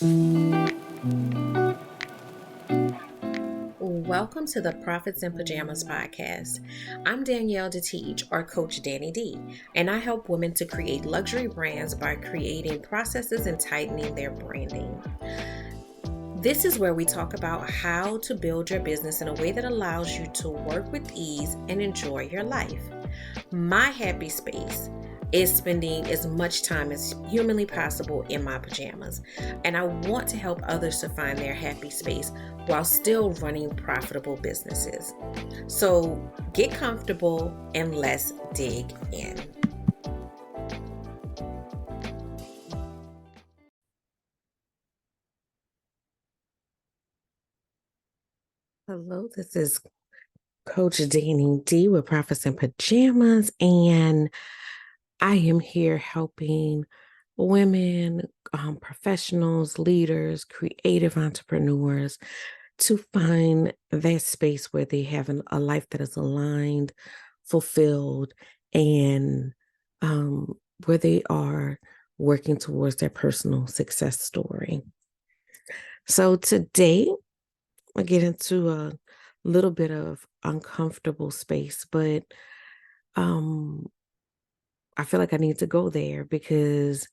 Welcome to the Profits in Pajamas podcast. I'm Danielle D, or Coach Danni D, and I help women to create luxury brands by creating processes and tightening their branding. This is where we talk about how to build your business in a way that allows you to work with ease and enjoy your life. My happy space is spending as much time as humanly possible in my pajamas, and I want to help others to find their happy space while still running profitable businesses. So get comfortable and let's dig in. Hello, this is Coach Danni D with Profits in Pajamas, and I am here helping women, professionals, leaders, creative entrepreneurs to find that space where they have a life that is aligned, fulfilled, and where they are working towards their personal success story. So today, I get into a little bit of uncomfortable space, but I feel like I need to go there because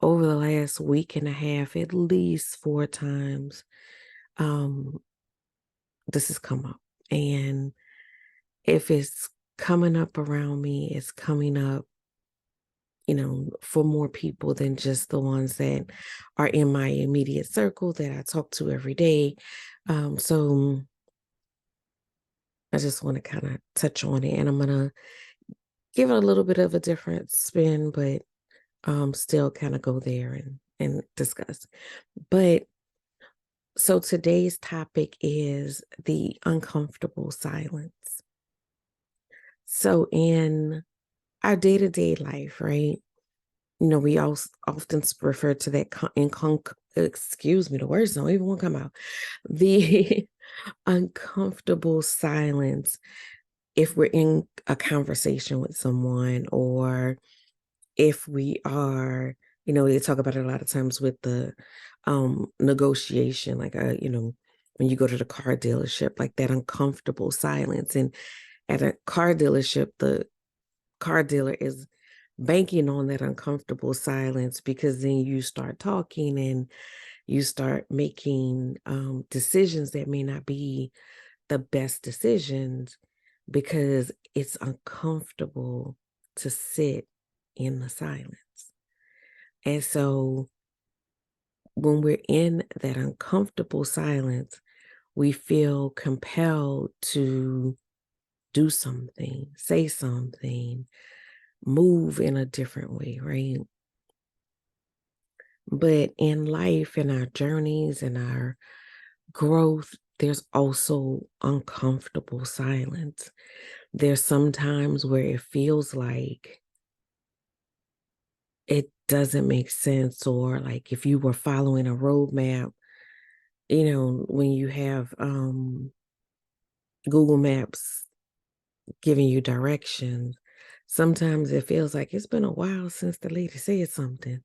over the last week and a half, at least 4 times, um, this has come up. And if it's coming up around me, it's coming up, for more people than just the ones that are in my immediate circle that I talk to every day. So I just want to kind of touch on it, and I'm going to give it a little bit of a different spin, but still kind of go there and discuss. But so today's topic is the uncomfortable silence. So in our day-to-day life, right? We also often refer to that excuse me, the words don't even want to come out. The uncomfortable silence if we're in a conversation with someone, or if we are, they talk about it a lot of times with the negotiation, like, when you go to the car dealership, like that uncomfortable silence. And at a car dealership, the car dealer is banking on that uncomfortable silence, because then you start talking and you start making decisions that may not be the best decisions because it's uncomfortable to sit in the silence. And so when we're in that uncomfortable silence, we feel compelled to do something, say something, move in a different way, right? But in life, in our journeys and our growth, there's also uncomfortable silence. There's some times where it feels like it doesn't make sense, or like if you were following a roadmap, when you have Google Maps giving you directions, sometimes it feels like it's been a while since the lady said something.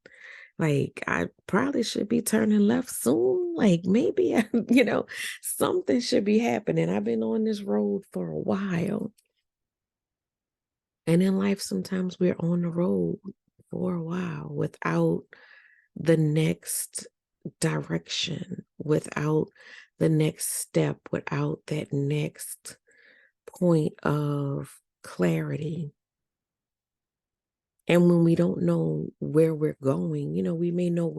Like, I probably should be turning left soon. Like, maybe, something should be happening. I've been on this road for a while. And in life, sometimes we're on the road for a while without the next direction, without the next step, without that next point of clarity. And when we don't know where we're going, we may know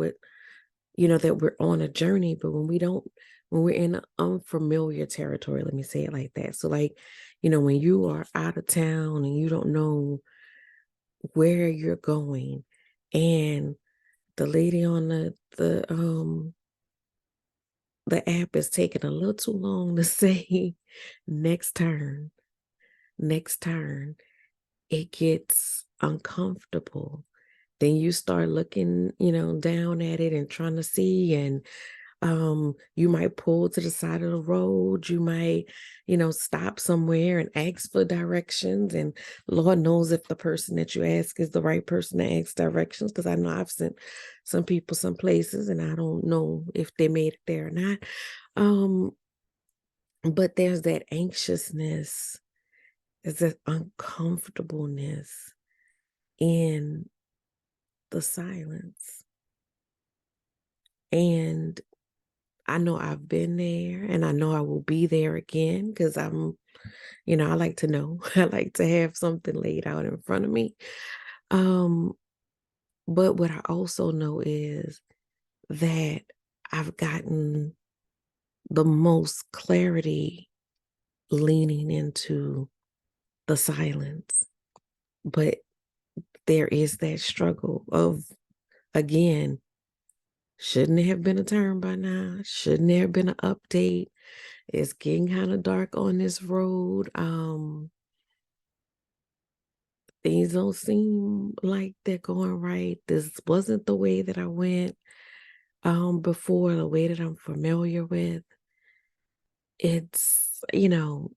that we're on a journey, but when we're in unfamiliar territory, let me say it like that. So like, when you are out of town and you don't know where you're going, and the lady on the app is taking a little too long to say next turn, it gets uncomfortable. Then you start looking, down at it and trying to see, and You might pull to the side of the road. You might, stop somewhere and ask for directions. And Lord knows if the person that you ask is the right person to ask directions. Because I know I've sent some people some places and I don't know if they made it there or not. Um, but there's that anxiousness, there's that uncomfortableness in the silence. And I know I've been there and I know I will be there again because I like to know. I like to have something laid out in front of me. Um, but what I also know is that I've gotten the most clarity leaning into the silence. But there is that struggle of, again, shouldn't it have been a turn by now? Shouldn't there have been an update? It's getting kind of dark on this road. Things don't seem like they're going right. This wasn't the way that I went before, the way that I'm familiar with. It's, there's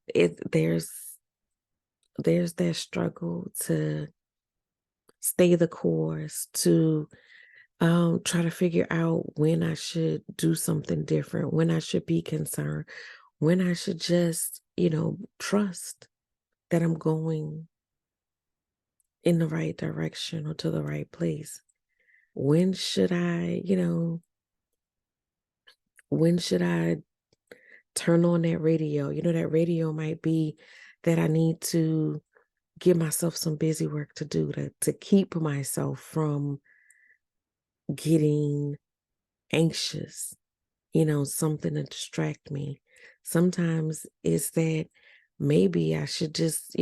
that struggle to stay the course, to try to figure out when I should do something different, when I should be concerned, when I should just, trust that I'm going in the right direction or to the right place. When should when should I turn on that radio? That radio might be that I need to give myself some busy work to do to keep myself from getting anxious, something to distract me. Sometimes it's that maybe I should just,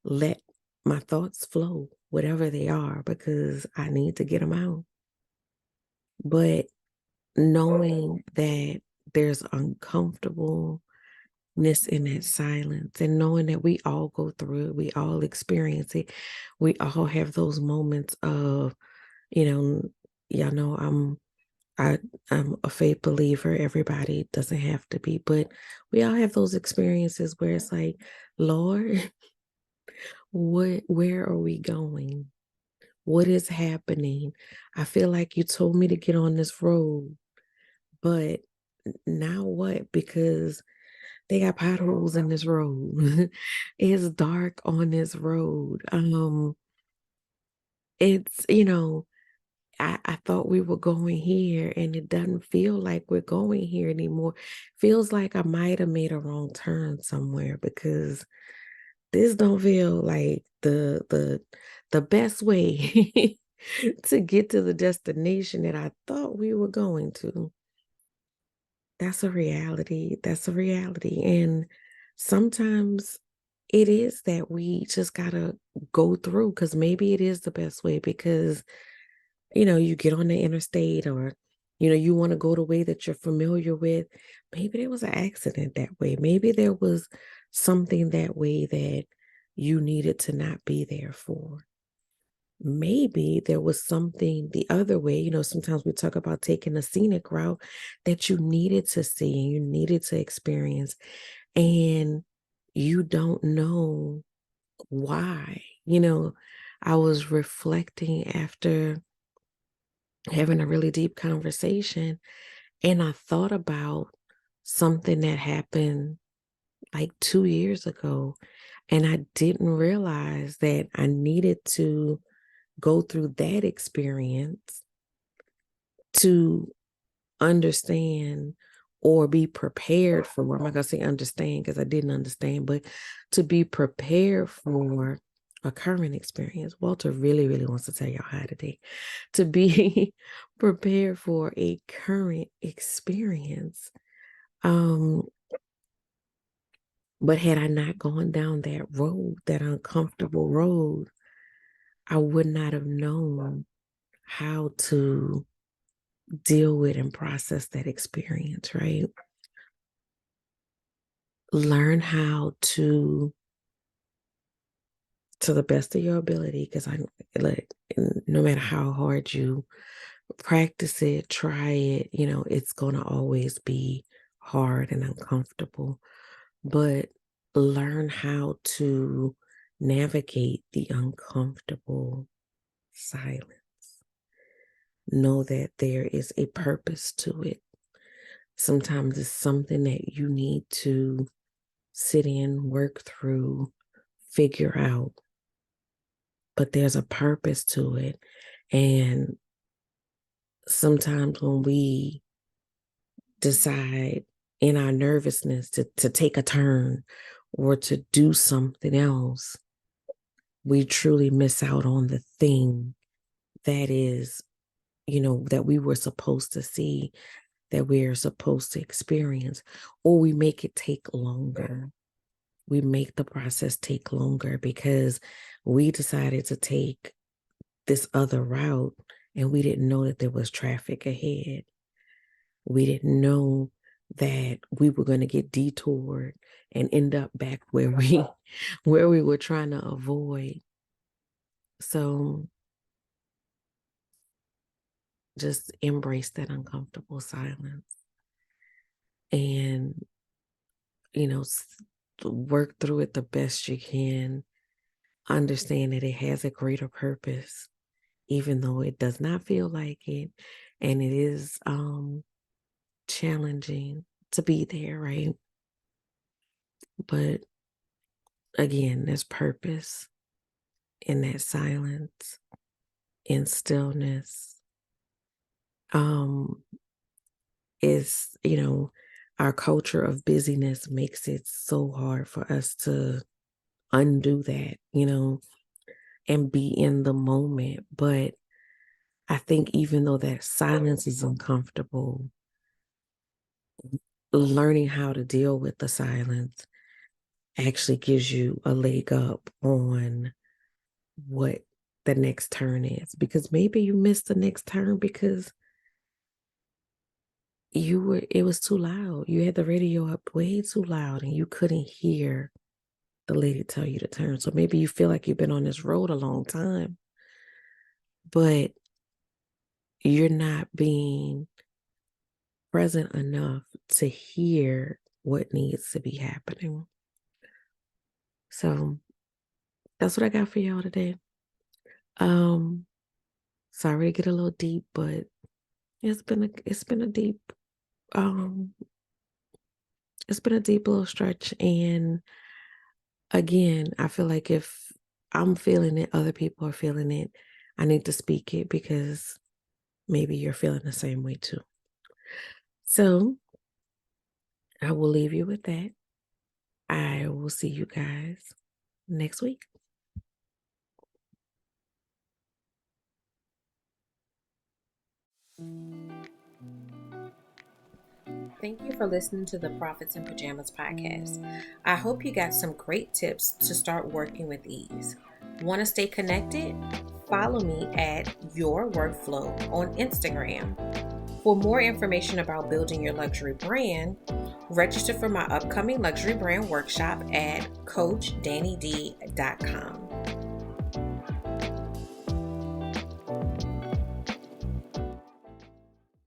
let my thoughts flow, whatever they are, because I need to get them out. But knowing that there's uncomfortableness in that silence and knowing that we all go through it, we all experience it, we all have those moments of, you know, y'all know I, I'm a faith believer. Everybody doesn't have to be, but we all have those experiences where it's like, Lord, where are we going? What is happening? I feel like you told me to get on this road, but now what? Because they got potholes in this road. It's dark on this road. It's, I thought we were going here and it doesn't feel like we're going here anymore. Feels like I might have made a wrong turn somewhere because this don't feel like the best way to get to the destination that I thought we were going to. That's a reality. That's a reality. And sometimes it is that we just gotta go through because maybe it is the best way because you get on the interstate or, you want to go the way that you're familiar with. Maybe there was an accident that way. Maybe there was something that way that you needed to not be there for. Maybe there was something the other way. Sometimes we talk about taking a scenic route that you needed to see and you needed to experience, and you don't know why. I was reflecting after having a really deep conversation. And I thought about something that happened like 2 years ago. And I didn't realize that I needed to go through that experience to understand or be prepared for. I'm not going to say understand because I didn't understand, but to be prepared for a current experience. Walter really, really wants to tell y'all hi today. To be prepared for a current experience. But had I not gone down that road, that uncomfortable road, I would not have known how to deal with and process that experience, right? Learn how to the best of your ability, because I like, no matter how hard you practice it, try it. It's going to always be hard and uncomfortable, but learn how to navigate the uncomfortable silence. Know that there is a purpose to it. Sometimes it's something that you need to sit in, work through, figure out, but there's a purpose to it. And sometimes when we decide in our nervousness to take a turn or to do something else, we truly miss out on the thing that is, that we were supposed to see, that we're supposed to experience, or we make it take longer. We make the process take longer because we decided to take this other route and we didn't know that there was traffic ahead. We didn't know that we were going to get detoured and end up back where we were trying to avoid. So just embrace that uncomfortable silence and, work through it the best you can. Understand that it has a greater purpose, even though it does not feel like it. And it is challenging to be there, right? But again, there's purpose in that silence, in stillness. Is, our culture of busyness makes it so hard for us to undo that, and be in the moment. But I think even though that silence is uncomfortable, learning how to deal with the silence actually gives you a leg up on what the next turn is. Because maybe you missed the next turn because it was too loud. You had the radio up way too loud and you couldn't hear the lady tell you to turn. So maybe you feel like you've been on this road a long time, but you're not being present enough to hear what needs to be happening. So that's what I got for y'all today. Sorry to get a little deep, but it's been a deep um it's been a deep little stretch. And again, I feel like if I'm feeling it, other people are feeling it. I need to speak it because maybe you're feeling the same way too. So I will leave you with that. I will see you guys next week. Thank you for listening to the Prophets in Pajamas podcast. I hope you got some great tips to start working with ease. Want to stay connected? Follow me at Your Workflow on Instagram. For more information about building your luxury brand, register for my upcoming luxury brand workshop at CoachDanniD.com.